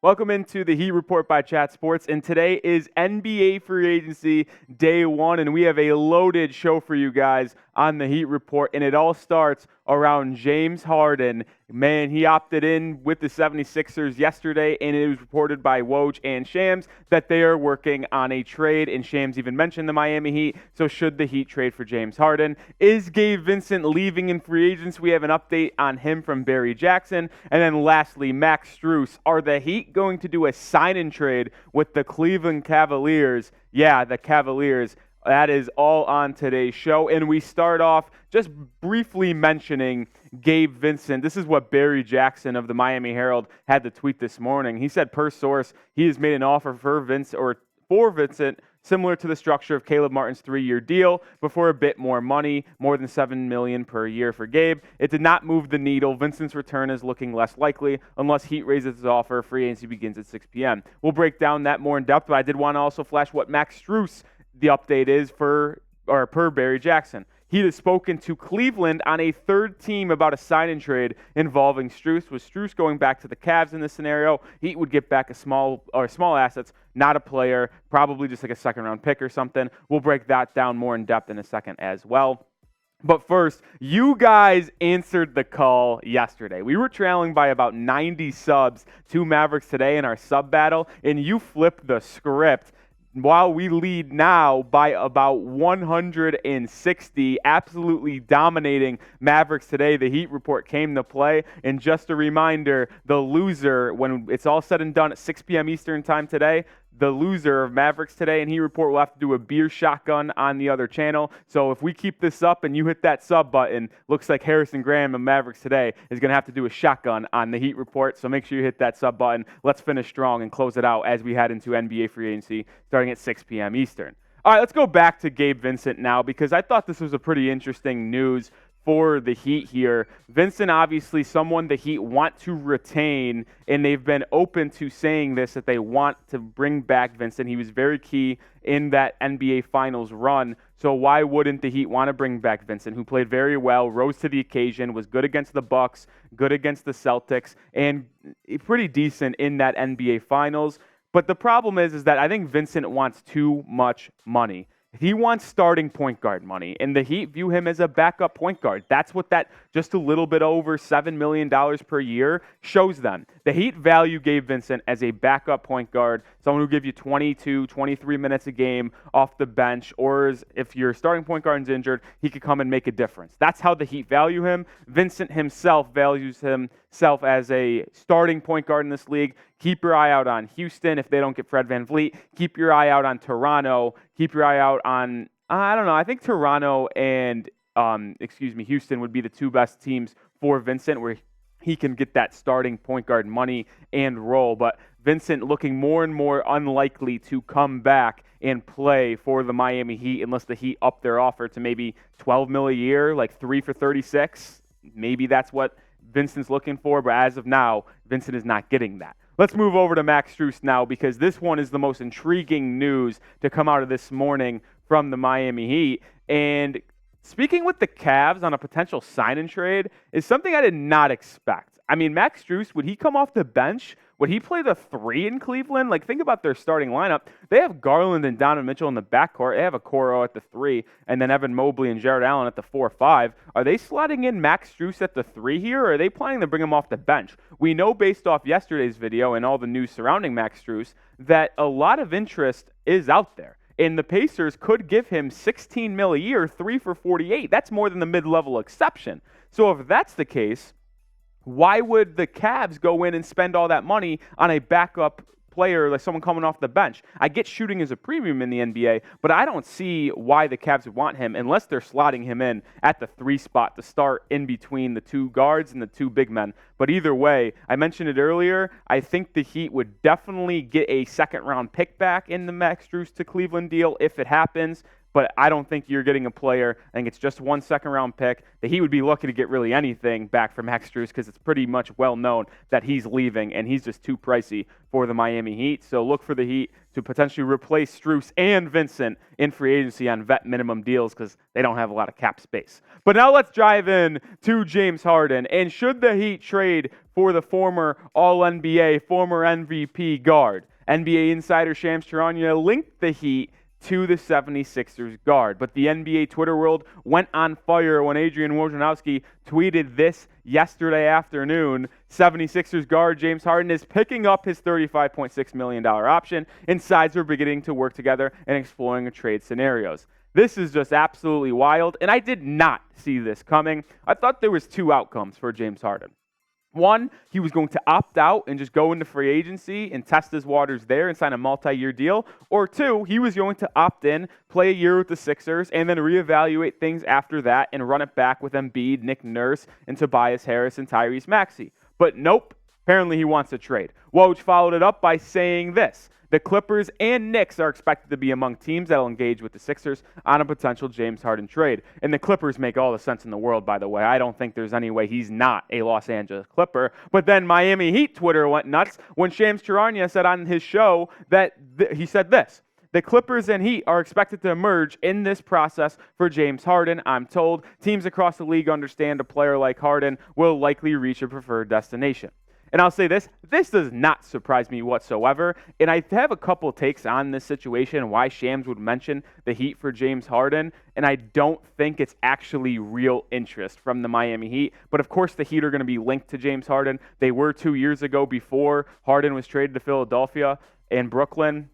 Welcome into the Heat Report by Chat Sports, and today is NBA free agency day one, and we have a loaded show for you guys on the Heat Report, and it all starts around James Harden. Man, he opted in with the 76ers yesterday, and it was reported by Woj and Shams that they are working on a trade, and Shams even mentioned the Miami Heat, so should the Heat trade for James Harden? Is Gabe Vincent leaving in free agents? We have an update on him from Barry Jackson, and then lastly, Max Strus. Are the Heat going to do a sign-in trade with the Cleveland Cavaliers? Yeah, the Cavaliers. That is all on today's show, and we start off just briefly mentioning Gabe Vincent. This is what Barry Jackson of the Miami Herald had to tweet this morning. He said, per source, he has made an offer for Vincent similar to the structure of Caleb Martin's 3-year deal, but for a bit more money, more than $7 million per year for Gabe. It did not move the needle. Vincent's return is looking less likely unless Heat raises his offer. Free agency begins at 6 p.m. We'll break down that more in depth, but I did want to also flash what Max Strus, the update is per Barry Jackson. He has spoken to Cleveland on a third team about a sign-in trade involving Strus. With Strus going back to the Cavs in this scenario, Heat would get back small assets, not a player, probably just like a second-round pick or something. We'll break that down more in depth in a second as well. But first, you guys answered the call yesterday. We were trailing by about 90 subs to Mavericks today in our sub battle, and you flipped the script. While we lead now by about 160, absolutely dominating Mavericks today, the Heat Report came to play. And just a reminder, the loser, when it's all said and done at 6 p.m. Eastern time today, the loser of Mavericks today and Heat Report will have to do a beer shotgun on the other channel. So if we keep this up and you hit that sub button, looks like Harrison Graham of Mavericks today is going to have to do a shotgun on the Heat Report. So make sure you hit that sub button. Let's finish strong and close it out as we head into NBA free agency starting at 6 p.m. Eastern. All right, let's go back to Gabe Vincent now because I thought this was a pretty interesting news for the Heat here. Vincent, obviously someone the Heat want to retain, and they've been open to saying this, that they want to bring back Vincent. He was very key in that NBA Finals run, so why wouldn't the Heat want to bring back Vincent, who played very well, rose to the occasion, was good against the Bucks, good against the Celtics, and pretty decent in that NBA Finals. But the problem is that I think Vincent wants too much money. He wants starting point guard money, and the Heat view him as a backup point guard. That's what that just a little bit over $7 million per year shows them. The Heat value Gabe Vincent as a backup point guard, someone who will give you 22, 23 minutes a game off the bench, or if your starting point guard is injured, he could come and make a difference. That's how the Heat value him. Vincent himself values himself as a starting point guard in this league. Keep your eye out on Houston if they don't get Fred VanVleet. Keep your eye out on Toronto. Keep your eye out on, I don't know, I think Toronto and, Houston would be the two best teams for Vincent where he can get that starting point guard money and role. But Vincent looking more and more unlikely to come back and play for the Miami Heat unless the Heat up their offer to maybe $12 million a year, like 3 for 36. Maybe that's what Vincent's looking for, but as of now, Vincent is not getting that. Let's move over to Max Strus now because this one is the most intriguing news to come out of this morning from the Miami Heat. And speaking with the Cavs on a potential sign-in trade is something I did not expect. I mean, Max Strus, would he come off the bench? Would he play the 3 in Cleveland? Like, think about their starting lineup. They have Garland and Donovan Mitchell in the backcourt. They have Okoro at the 3, and then Evan Mobley and Jared Allen at the 4-5. Are they slotting in Max Strus at the 3 here, or are they planning to bring him off the bench? We know based off yesterday's video and all the news surrounding Max Strus that a lot of interest is out there. And the Pacers could give him $16 million a year, 3 for 48. That's more than the mid-level exception. So if that's the case, why would the Cavs go in and spend all that money on a backup player, like someone coming off the bench? I get shooting as a premium in the NBA, but I don't see why the Cavs would want him unless they're slotting him in at the 3 spot to start in between the 2 guards and the 2 big men. But either way, I mentioned it earlier, I think the Heat would definitely get a second-round pick back in the Max Strus to Cleveland deal if it happens. but I don't think you're getting a player. I think it's just 1 second-round pick that he would be lucky to get really anything back from Max Strus because it's pretty much well known that he's leaving, and he's just too pricey for the Miami Heat. So look for the Heat to potentially replace Strus and Vincent in free agency on vet minimum deals because they don't have a lot of cap space. But now let's dive in to James Harden. And should the Heat trade for the former All-NBA, former MVP guard? NBA insider Shams Charania linked the Heat to the 76ers guard. But the NBA Twitter world went on fire when Adrian Wojnarowski tweeted this yesterday afternoon. 76ers guard James Harden is picking up his $35.6 million option, and sides are beginning to work together and exploring trade scenarios. This is just absolutely wild, and I did not see this coming. I thought there was two outcomes for James Harden. One, he was going to opt out and just go into free agency and test his waters there and sign a multi-year deal. Or two, he was going to opt in, play a year with the Sixers, and then reevaluate things after that and run it back with Embiid, Nick Nurse, and Tobias Harris and Tyrese Maxey. But nope, apparently he wants a trade. Woj followed it up by saying this: the Clippers and Knicks are expected to be among teams that will engage with the Sixers on a potential James Harden trade. And the Clippers make all the sense in the world, by the way. I don't think there's any way he's not a Los Angeles Clipper. But then Miami Heat Twitter went nuts when Shams Charania said on his show that he said this: the Clippers and Heat are expected to emerge in this process for James Harden. I'm told teams across the league understand a player like Harden will likely reach a preferred destination. And I'll say this does not surprise me whatsoever. And I have a couple takes on this situation, why Shams would mention the Heat for James Harden. And I don't think it's actually real interest from the Miami Heat. But of course, the Heat are going to be linked to James Harden. They were 2 years ago before Harden was traded to Philadelphia and Brooklyn.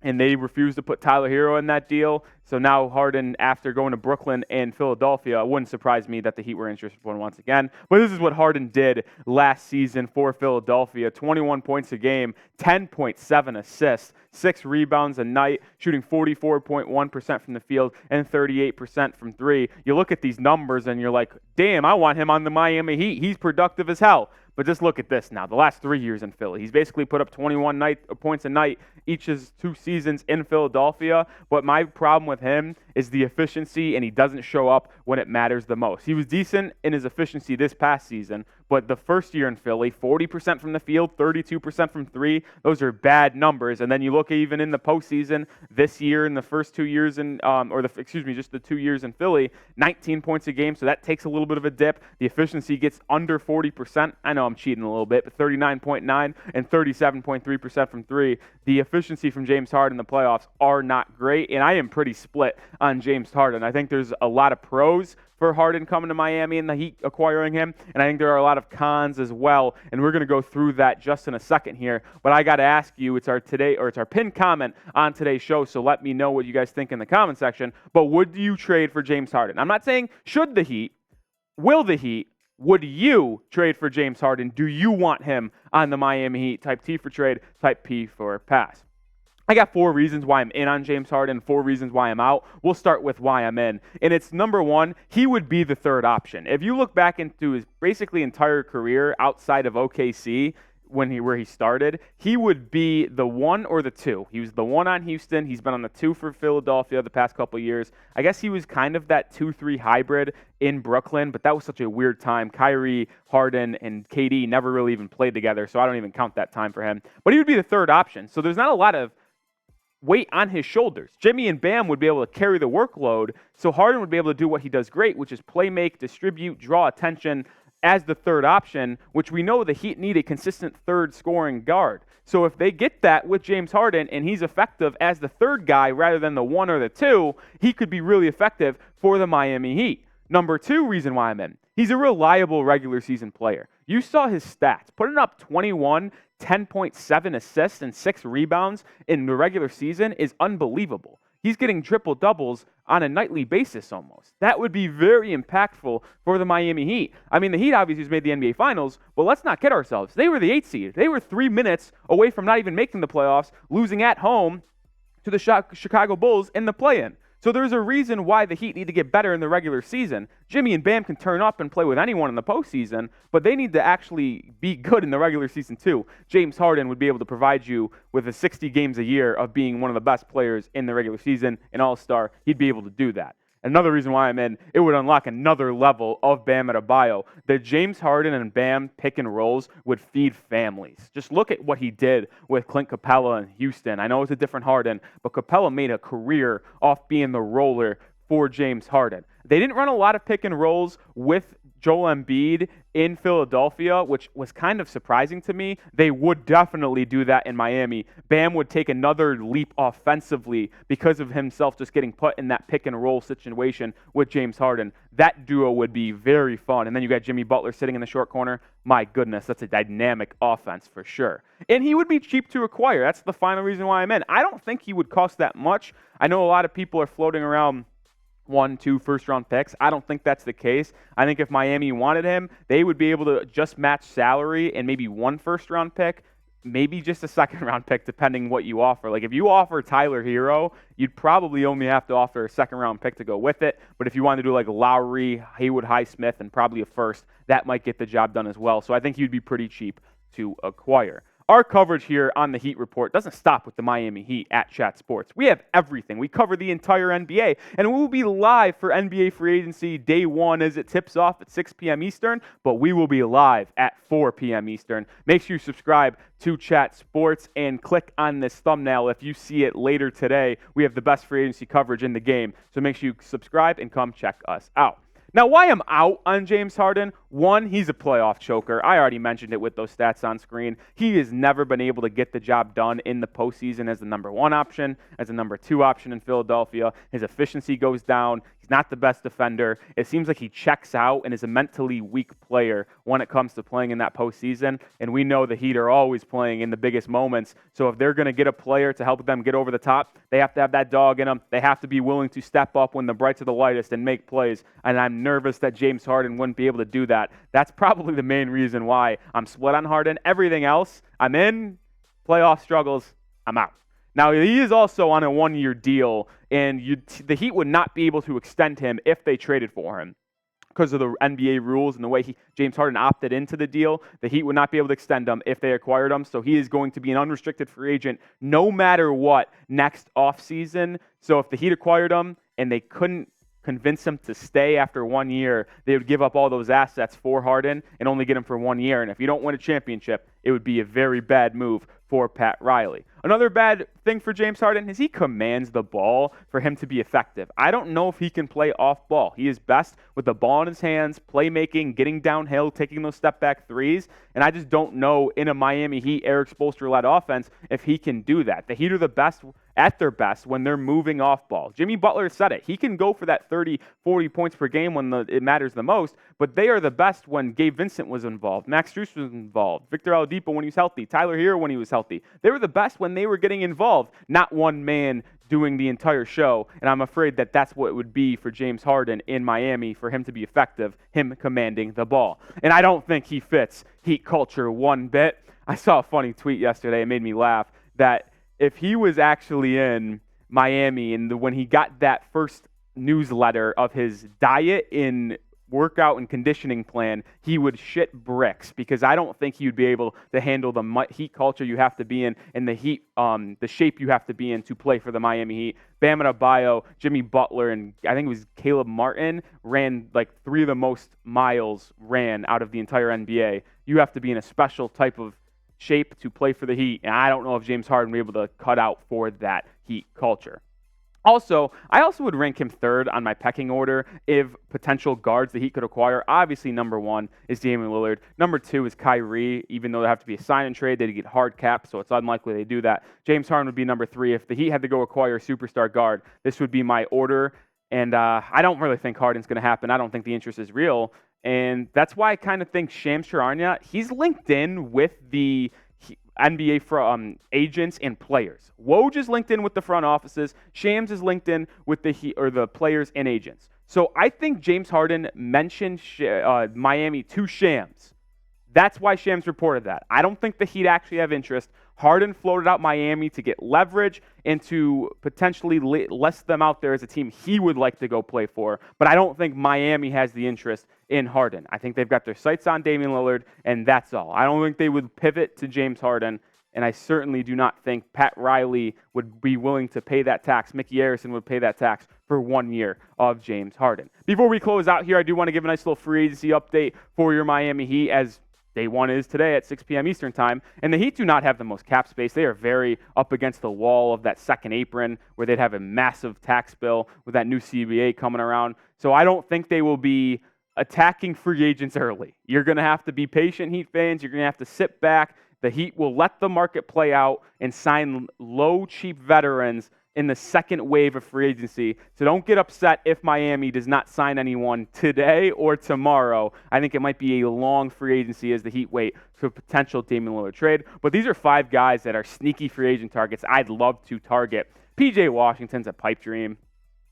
And they refused to put Tyler Hero in that deal. So now Harden, after going to Brooklyn and Philadelphia, it wouldn't surprise me that the Heat were interested in once again. But this is what Harden did last season for Philadelphia. 21 points a game, 10.7 assists, 6 rebounds a night, shooting 44.1% from the field and 38% from three. You look at these numbers and you're like, damn, I want him on the Miami Heat. He's productive as hell. But just look at this now. The last 3 years in Philly, he's basically put up 21 points a night each of his 2 seasons in Philadelphia. But my problem with him is the efficiency, and he doesn't show up when it matters the most. He was decent in his efficiency this past season, but the first year in Philly, 40% from the field, 32% from three. Those are bad numbers. And then you look even in the postseason this year, in the first 2 years just the 2 years in Philly, 19 points a game. So that takes a little bit of a dip. The efficiency gets under 40%. I know I'm cheating a little bit, but 39.9 and 37.3% from three. The efficiency from James Harden in the playoffs are not great, and I am pretty split on James Harden. I think there's a lot of pros for Harden coming to Miami and the Heat acquiring him, and I think there are a lot of cons as well, and we're going to go through that just in a second here. But I got to ask you, it's our pinned comment on today's show, so let me know what you guys think in the comment section. But would you trade for James Harden? I'm not saying should the Heat, will the Heat. Would you trade for James Harden? Do you want him on the Miami Heat? Type T for trade, type P for pass. I got 4 reasons why I'm in on James Harden, 4 reasons why I'm out. We'll start with why I'm in. And it's number one, he would be the third option. If you look back into his basically entire career outside of OKC, where he started, he would be the 1 or the 2. He was the 1 on Houston. He's been on the 2 for Philadelphia the past couple of years. I guess he was kind of that 2-3 hybrid in Brooklyn, but that was such a weird time. Kyrie, Harden, and KD never really even played together, so I don't even count that time for him. But he would be the third option. So there's not a lot of weight on his shoulders. Jimmy and Bam would be able to carry the workload, so Harden would be able to do what he does great, which is play make, distribute, draw attention as the third option, which we know the Heat need a consistent third scoring guard. So if they get that with James Harden and he's effective as the third guy rather than the 1 or the 2, he could be really effective for the Miami Heat. Number 2 reason why I'm in, he's a reliable regular season player. You saw his stats, putting up 21, 10.7 assists, and 6 rebounds in the regular season is unbelievable. He's getting triple-doubles on a nightly basis almost. That would be very impactful for the Miami Heat. I mean, the Heat obviously has made the NBA Finals, but let's not kid ourselves. They were the 8th seed. They were 3 minutes away from not even making the playoffs, losing at home to the Chicago Bulls in the play-in. So there's a reason why the Heat need to get better in the regular season. Jimmy and Bam can turn up and play with anyone in the postseason, but they need to actually be good in the regular season too. James Harden would be able to provide you with a 60 games a year of being one of the best players in the regular season, an all-star. He'd be able to do that. Another reason why I'm in, it would unlock another level of Bam Adebayo. The James Harden and Bam pick and rolls would feed families. Just look at what he did with Clint Capella in Houston. I know it's a different Harden, but Capella made a career off being the roller for James Harden. They didn't run a lot of pick and rolls with Joel Embiid in Philadelphia, which was kind of surprising to me. They would definitely do that in Miami. Bam would take another leap offensively because of himself just getting put in that pick and roll situation with James Harden. That duo would be very fun. And then you got Jimmy Butler sitting in the short corner. My goodness, that's a dynamic offense for sure. And he would be cheap to acquire. That's the final reason why I'm in. I don't think he would cost that much. I know a lot of people are floating around 1, 2 first-round picks. I don't think that's the case. I think if Miami wanted him, they would be able to just match salary and maybe 1 first-round pick, maybe just a second-round pick, depending what you offer. Like if you offer Tyler Hero, you'd probably only have to offer a second-round pick to go with it. But if you want to do like Lowry, Haywood Highsmith, and probably a first, that might get the job done as well. So I think he'd be pretty cheap to acquire. Our coverage here on the Heat Report doesn't stop with the Miami Heat at Chat Sports. We have everything. We cover the entire NBA, and we will be live for NBA free agency day 1 as it tips off at 6 p.m. Eastern, but we will be live at 4 p.m. Eastern. Make sure you subscribe to Chat Sports and click on this thumbnail if you see it later today. We have the best free agency coverage in the game, so make sure you subscribe and come check us out. Now, why I'm out on James Harden, 1, he's a playoff choker. I already mentioned it with those stats on screen. He has never been able to get the job done in the postseason as the number 1 option, as a number 2 option in Philadelphia. His efficiency goes down. He's not the best defender. It seems like he checks out and is a mentally weak player when it comes to playing in that postseason. And we know the Heat are always playing in the biggest moments. So if they're going to get a player to help them get over the top, they have to have that dog in them. They have to be willing to step up when the brights are the lightest and make plays. And I'm nervous that James Harden wouldn't be able to do that. That's probably the main reason why I'm split on Harden. Everything else, I'm in. Playoff struggles, I'm out. Now, he is also on a 1-year deal, and the Heat would not be able to extend him if they traded for him. Because of the NBA rules and the way James Harden opted into the deal, the Heat would not be able to extend him if they acquired him. So he is going to be an unrestricted free agent no matter what next offseason. So if the Heat acquired him and they couldn't convince him to stay after 1 year, they would give up all those assets for Harden and only get him for 1 year. And if you don't win a championship, it would be a very bad move for Pat Riley. Another bad thing for James Harden is he commands the ball for him to be effective. I don't know if he can play off ball. He is best with the ball in his hands, playmaking, getting downhill, taking those step-back threes, and I just don't know in a Miami Heat, Eric Spoelstra-led offense if he can do that. The Heat are the best at their best when they're moving off ball. Jimmy Butler said it. He can go for that 30, 40 points per game when it matters the most, but they are the best when Gabe Vincent was involved, Max Strus was involved, Victor Oladipo when he was healthy, Tyler Hero when he was healthy. They were the best when they were getting involved, not one man doing the entire show, and I'm afraid that that's what it would be for James Harden in Miami for him to be effective, him commanding the ball. And I don't think he fits Heat culture one bit. I saw a funny tweet yesterday. It made me laugh that if he was actually in Miami and when he got that first newsletter of his diet in workout and conditioning plan, he would shit bricks because I don't think he would be able to handle the Heat culture you have to be in and the Heat, the shape you have to be in to play for the Miami Heat. Bam Adebayo, Jimmy Butler, and I think it was Caleb Martin ran like 3 of the most miles ran out of the entire NBA. You have to be in a special type of shape to play for the Heat, and I don't know if James Harden will be able to cut out for that Heat culture. Also, I also would rank him 3rd on my pecking order if potential guards that he could acquire. Obviously, number 1 is Damian Lillard. Number 2 is Kyrie. Even though they have to be a sign and trade, they'd get hard cap, so it's unlikely they do that. James Harden would be number 3. If the Heat had to go acquire a superstar guard, this would be my order. And I don't really think Harden's going to happen. I don't think the interest is real. And that's why I kind of think Shams Charania, he's linked in with the NBA agents and players. Woj is linked in with the front offices. Shams is linked in with the players and agents. So I think James Harden mentioned Miami to Shams. That's why Shams reported that. I don't think the Heat actually have interest. Harden floated out Miami to get leverage and to potentially list them out there as a team he would like to go play for. But I don't think Miami has the interest in Harden. I think they've got their sights on Damian Lillard, and that's all. I don't think they would pivot to James Harden, and I certainly do not think Pat Riley would be willing to pay that tax. Mickey Arison would pay that tax for 1 year of James Harden. Before we close out here, I do want to give a nice little free agency update for your Miami Heat, as Day 1 is today at 6 p.m. Eastern time, and the Heat do not have the most cap space. They are very up against the wall of that second apron where they'd have a massive tax bill with that new CBA coming around. So I don't think they will be attacking free agents early. You're going to have to be patient, Heat fans. You're going to have to sit back. The Heat will let the market play out and sign low, cheap veterans in the second wave of free agency. So don't get upset if Miami does not sign anyone today or tomorrow. I think it might be a long free agency as the Heat wait for a potential Damian Lillard trade. But these are 5 guys that are sneaky free agent targets I'd love to target. PJ Washington's a pipe dream.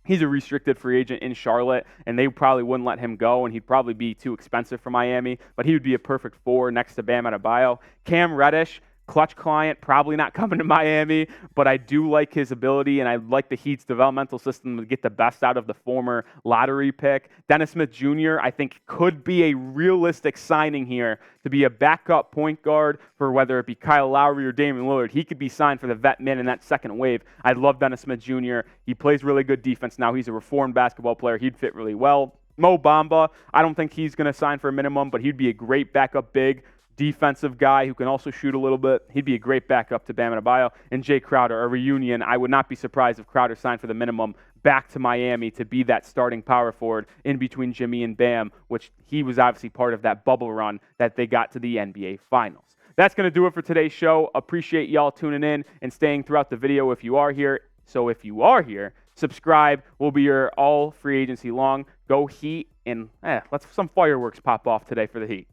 He's a restricted free agent in Charlotte, and they probably wouldn't let him go, and he'd probably be too expensive for Miami, but he would be a perfect 4 next to Bam Adebayo. Cam Reddish, clutch client, probably not coming to Miami, but I do like his ability, and I like the Heat's developmental system to get the best out of the former lottery pick. Dennis Smith Jr., I think, could be a realistic signing here to be a backup point guard for whether it be Kyle Lowry or Damian Lillard. He could be signed for the vet min in that second wave. I love Dennis Smith Jr. He plays really good defense now. He's a reformed basketball player. He'd fit really well. Mo Bamba, I don't think he's going to sign for a minimum, but he'd be a great backup big defensive guy who can also shoot a little bit. He'd be a great backup to Bam Adebayo. And Jay Crowder, a reunion. I would not be surprised if Crowder signed for the minimum back to Miami to be that starting power forward in between Jimmy and Bam, which he was obviously part of that bubble run that they got to the NBA Finals. That's going to do it for today's show. Appreciate y'all tuning in and staying throughout the video if you are here. So if you are here, subscribe. We'll be here all free agency long. Go Heat, and let's some fireworks pop off today for the Heat.